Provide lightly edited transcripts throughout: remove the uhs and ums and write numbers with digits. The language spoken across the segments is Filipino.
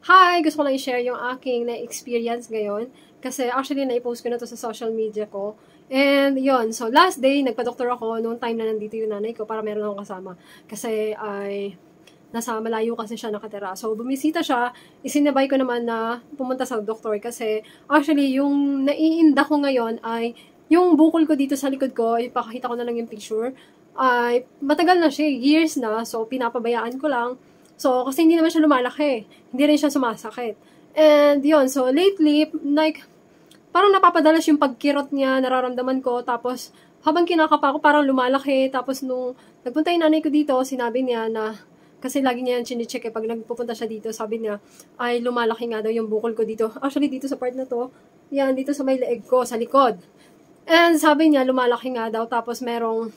Hi! Gusto ko lang i-share yung aking na-experience ngayon. Kasi actually, na-post ko na to sa social media ko. And yon, so last day, nagpa-doktor ako noong time na nandito yung nanay ko para meron akong kasama. Kasi ay nasa malayo kasi siya nakatira. So bumisita siya, isinabay ko naman na pumunta sa doktor kasi actually yung naiinda ko ngayon ay yung bukol ko dito sa likod ko, ipakita ko na lang yung picture, ay matagal na siya, years na, so pinapabayaan ko lang. So, kasi hindi naman siya lumalaki. Hindi rin siya sumasakit. And, yun. So, lately, like, parang napapadalas yung pagkirot niya, nararamdaman ko. Tapos, habang kinakapa ko, parang lumalaki. Tapos, nung nagpunta yung nanay ko dito, sinabi niya na, kasi lagi niya yan chine-check pag nagpupunta siya dito, sabi niya, ay lumalaki nga daw yung bukol ko dito. Actually, dito sa part na to, yan, dito sa may leeg ko, sa likod. And, sabi niya, lumalaki nga daw. Tapos, merong,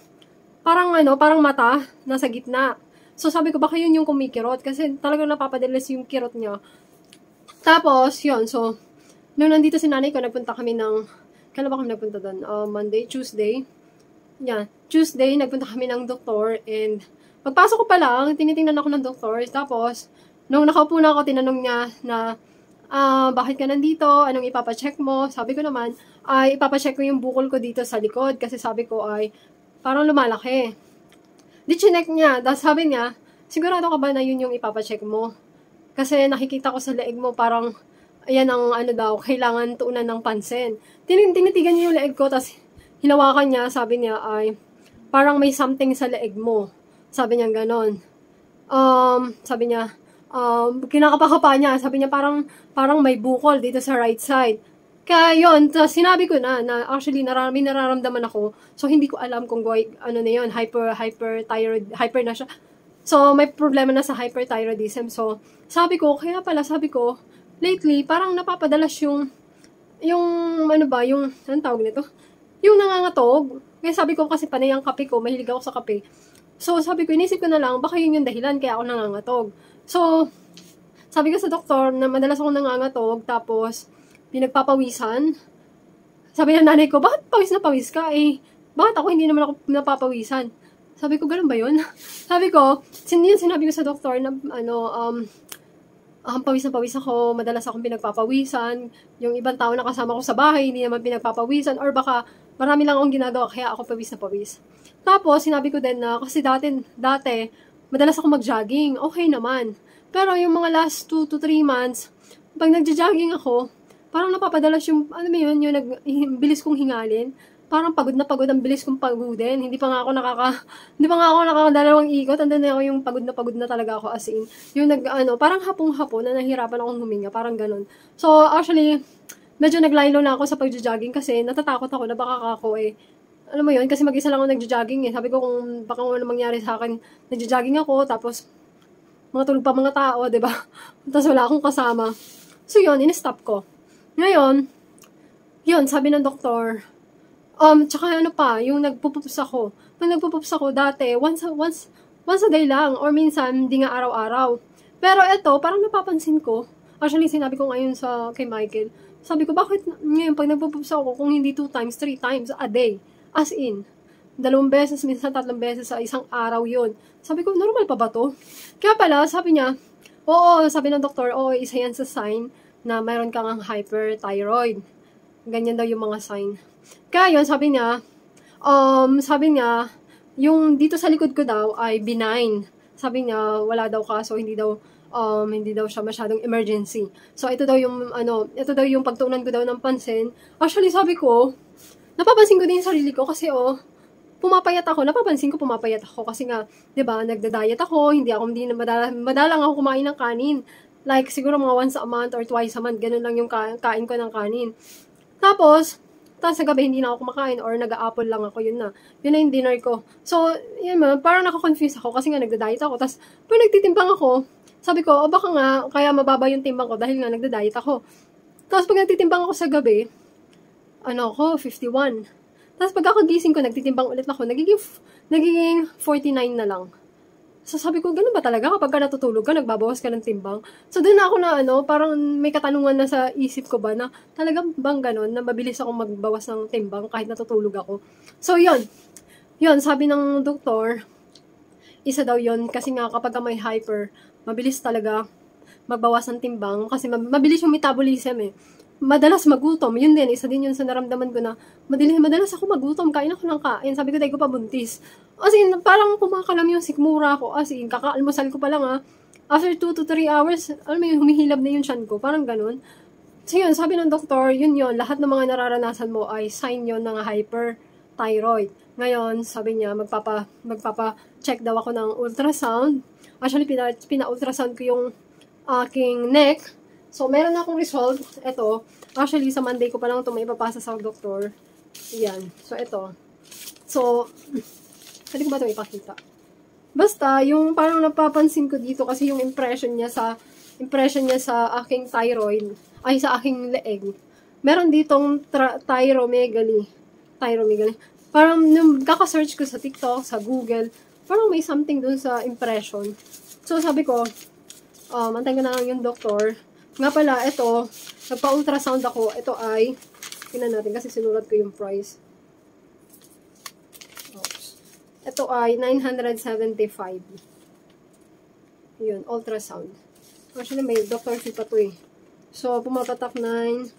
parang mata, nasa gitna. So, sabi ko, baka yun yung kumikirot. Kasi talagang napapadalas yung kirot niya. Tapos, yun. So, nung nandito si nanay ko, nagpunta kami ng, kailan ba kami nagpunta doon? Monday, Tuesday. Yeah, Tuesday, nagpunta kami ng doktor. And, pagpasok ko pa lang, tinitingnan ako ng doktor. Tapos, nung nakaupo na ako, tinanong niya na, bakit ka nandito? Anong ipapacheck mo? Sabi ko naman, ay ipapacheck ko yung bukol ko dito sa likod. Kasi sabi ko ay, parang lumalaki. Di chinek niya. Tapos sabi niya, sigurado ka ba na yun yung ipapacheck mo? Kasi nakikita ko sa leeg mo parang, ayan ang ano daw, kailangan tuunan ng pansin. Tinitigan niya yung leeg ko, tapos hinawakan niya, sabi niya ay, parang may something sa leeg mo. Sabi niya ganon. Sabi niya, kinakapakapa niya, sabi niya parang may bukol dito sa right side. Kaya yun, sinabi ko na actually may nararamdaman ako. So, hindi ko alam kung ano na yun, hyperthyroid, hyper na siya. So, may problema na sa hyperthyroidism. So, sabi ko, lately, parang napapadalas yung anong tawag nito? Yung nangangatog. Kaya sabi ko kasi panay ang kape ko, mahilig ako sa kape. So, sabi ko, inisip ko na lang, baka yun yung dahilan, kaya ako nangangatog. So, sabi ko sa doktor, na madalas ako nangangatog, tapos, pinagpapawisan. Sabi ng nanay ko, bakit pawis na pawis ka? Bakit ako hindi naman ako napapawisan? Sabi ko, ganun ba yun? Sabi ko, sinabi ko sa doktor na, pawis na pawis ako, madalas akong pinagpapawisan. Yung ibang tao na kasama ko sa bahay, hindi naman pinagpapawisan. Or baka, marami lang akong ginagawa, kaya ako pawis na pawis. Tapos, sinabi ko din na, kasi dati, madalas ako mag-jogging. Okay naman. Pero yung mga last 2 to 3 months, pag nagja-jogging ako, parang napapadalas yung, yung bilis kong hingalin. Parang pagod na pagod, ang bilis kong pagodin. Hindi pa nga ako nakakadalawang ikot. Andun na ako yung pagod na talaga ako as in. Yung parang hapong-hapon na nahihirapan akong huminga. Parang ganun. So, actually, medyo naglaylo na ako sa pagja-jogging kasi natatakot ako na baka ako alam mo yun, kasi mag-isa lang ako nagja-jogging Sabi ko kung baka ano mangyari sa akin, nagja-jogging ako, tapos mga tulog pa mga tao, diba? Tapos wala akong kasama. So, yun, in-stop ko. Ngayon, yun, sabi ng doktor, tsaka yung nagpupups ako. Pag nagpupups ako dati, once a day lang, or minsan, hindi nga araw-araw. Pero ito, parang napapansin ko, actually, sinabi ko ngayon kay Michael, sabi ko, bakit ngayon, pag nagpupups ako, kung hindi 2 times, 3 times a day, as in, 2 beses, minsan 3 beses sa isang araw yun. Sabi ko, normal pa ba to? Kaya pala, sabi niya, oo, sabi ng doktor, oo, isa yan sa sign na mayroon kang hyperthyroid. Ganyan daw yung mga sign. Kaya yun, sabi niya, yung dito sa likod ko daw ay benign. Sabi niya, wala daw kaso, hindi daw siya masyadong emergency. So, ito daw yung pagtuunan ko daw ng pansin. Actually, sabi ko, napapansin ko din yung sarili ko kasi napapansin ko pumapayat ako kasi nga, 'di ba, nagda-diet ako, hindi madalang ako kumain ng kanin. Like, siguro mga once a month or twice a month, ganun lang yung kain ko ng kanin. Tapos sa gabi, hindi na ako kumakain or nag-a-apple lang ako, yun na yung dinner ko. So, yun parang nako-confuse ako kasi nga nagda-diet ako. Tapos, pag nagtitimbang ako, sabi ko, baka nga, kaya mababa yung timbang ko dahil nga nagda-diet ako. Tapos, pag nagtitimbang ako sa gabi, 51. Tapos, pag ako gising ko, nagtitimbang ulit ako, nagiging 49 na lang. So, sabi ko, ganun ba talaga? Kapag ka natutulog ka, nagbabawas ka ng timbang? So, doon na ako parang may katanungan na sa isip ko ba na talagang bang ganun, na mabilis akong magbawas ng timbang kahit natutulog ako. So, yun. Yun, sabi ng doktor, isa daw yun, kasi nga kapag may hyper, mabilis talaga magbawas ng timbang kasi mabilis yung metabolism eh. Madalas magutom. Yun din, isa din yun sa naramdaman ko na madalas ako magutom. Kain ako ng kain. Sabi ko, dahil ko pa buntis. As in, parang kumakalam yung sikmura ko. As in, kakaalmusal ko pa lang after 2 to 3 hours, alam mo yun, humihilab na yung tiyan ko. Parang ganun. So yun, sabi ng doktor, yun. Lahat ng mga nararanasan mo ay sign yun ng hyperthyroid. Ngayon, sabi niya, magpapa-check daw ako ng ultrasound. Actually, pina-ultrasound ko yung aking neck. So, meron na akong result. Ito. Actually, sa Monday ko pa lang ito may ipapasa sa doktor. Yan. So, ito. So, pwede ko ba ito ipakita? Basta, yung parang napapansin ko dito kasi yung impression niya sa aking thyroid, ay sa aking leeg. Meron ditong thyromegaly. Parang nung kaka-search ko sa TikTok, sa Google, parang may something dun sa impression. So, sabi ko, antay ko na lang yung doktor. Nga pala, ito, nagpa-ultrasound ako. Ito ay, tingnan natin kasi sinulat ko yung price. Oops. Ito ay 975. Yun, ultrasound. Actually, may doctor fee pa to eh. So, pumapatak 9,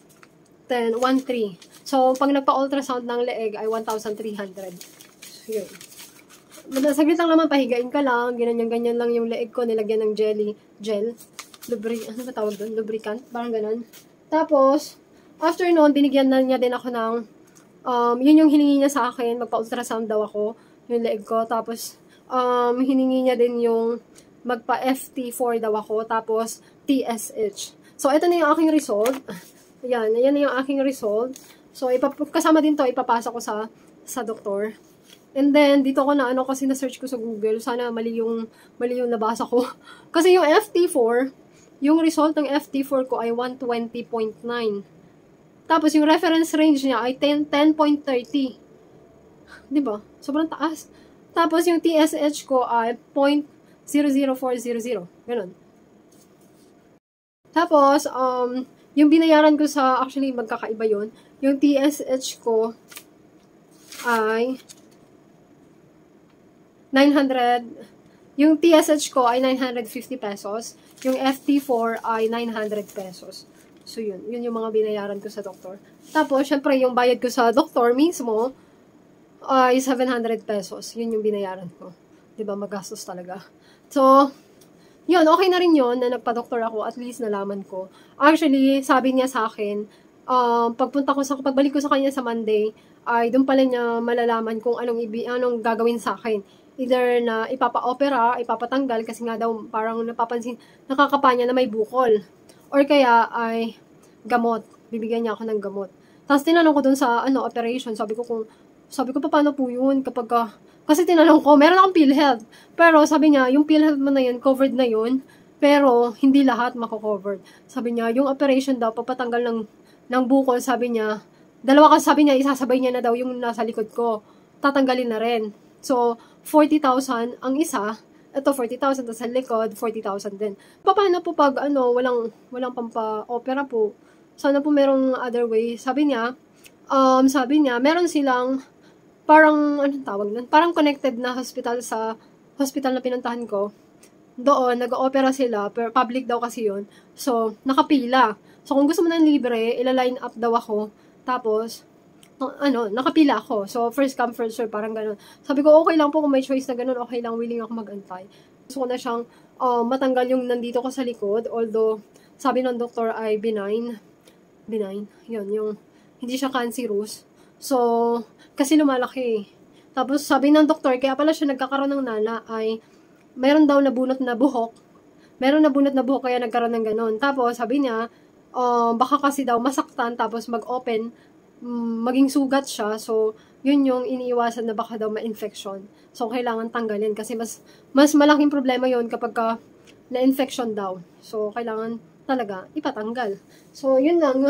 10, 1,300. So, pag nagpa-ultrasound ng leeg ay 1,300. So, yun. Saglit lang naman, pahigain ka lang. Ganyan lang yung leeg ko. Nilagyan ng gel. Ano ba tawag doon? Lubricant. Parang ganun. Tapos, after noon, binigyan na niya din ako ng, yun yung hiningi niya sa akin. Magpa-ultrasound daw ako. Yung leeg ko. Tapos, hiningi niya din yung magpa-FT4 daw ako. Tapos, TSH. So, ito na yung aking result. Ayan na yung aking result. So, kasama din to, ipapasa ko sa doktor. And then, dito ko na kasi na-search ko sa Google. Sana mali yung nabasa ko. Kasi yung FT4, yung result ng FT4 ko ay 120.9. Tapos, yung reference range niya ay 10.30. Diba? Sobrang taas. Tapos, yung TSH ko ay 0.00400. Ganun. Tapos, yung binayaran ko actually, magkakaiba yun. Yung TSH ko ay 900, yung TSH ko ay 950 pesos. Yung FT4 ay 900 pesos. So, yun yung mga binayaran ko sa doktor. Tapos, syempre, yung bayad ko sa doktor mismo ay 700 pesos. Yun yung binayaran ko. Diba, magastos talaga. So, yun, okay na rin yun na nagpa-doktor ako. At least nalaman ko. Actually, sabi niya sa akin, pagbalik ko sa kanya sa Monday, ay doon pala niya malalaman kung anong gagawin sa akin. Either na ipapa-opera, ipapatanggal, kasi nga daw parang nakakapa niya na may bukol. Or kaya ay gamot. Bibigyan niya ako ng gamot. Tapos tinanong ko dun sa operation, sabi ko paano po yun kasi tinanong ko, meron akong PhilHealth. Pero sabi niya, yung PhilHealth mo na yun, covered na yun, pero hindi lahat mako-covered. Sabi niya, yung operation daw, papatanggal ng bukol, sabi niya, sabi niya, isasabay niya na daw yung nasa likod ko. Tatanggalin na rin. So, 40,000 ang isa, ito 40,000, tapos sa likod, 40,000 din. Paano po pag walang pampa-opera po? Sana po merong other way. Sabi niya, meron silang parang, anong tawag nun? Parang connected na hospital sa hospital na pinuntahan ko. Doon, nag-opera sila, pero public daw kasi yun. So, nakapila. So, kung gusto mo ng libre, ila-line up daw ako. Tapos, nakapila ako. So, first come, first serve, parang ganun. Sabi ko, okay lang po kung may choice na ganun, okay lang, willing ako mag-antay. Gusto ko na siyang matanggal yung nandito ko sa likod, although, sabi ng doktor ay benign. Yun, yung hindi siya cancerous. So, kasi lumalaki. Tapos, sabi ng doktor, kaya pala siya nagkakaroon ng nana ay meron daw nabunot na buhok. Kaya nagkaroon ng ganun. Tapos, sabi niya, baka kasi daw masaktan, tapos mag-open, maging sugat siya. So, yun yung iniiwasan na baka daw ma-infection. So, kailangan tanggalin kasi mas malaking problema yun kapag na-infection daw. So, kailangan talaga ipatanggal. So, yun lang.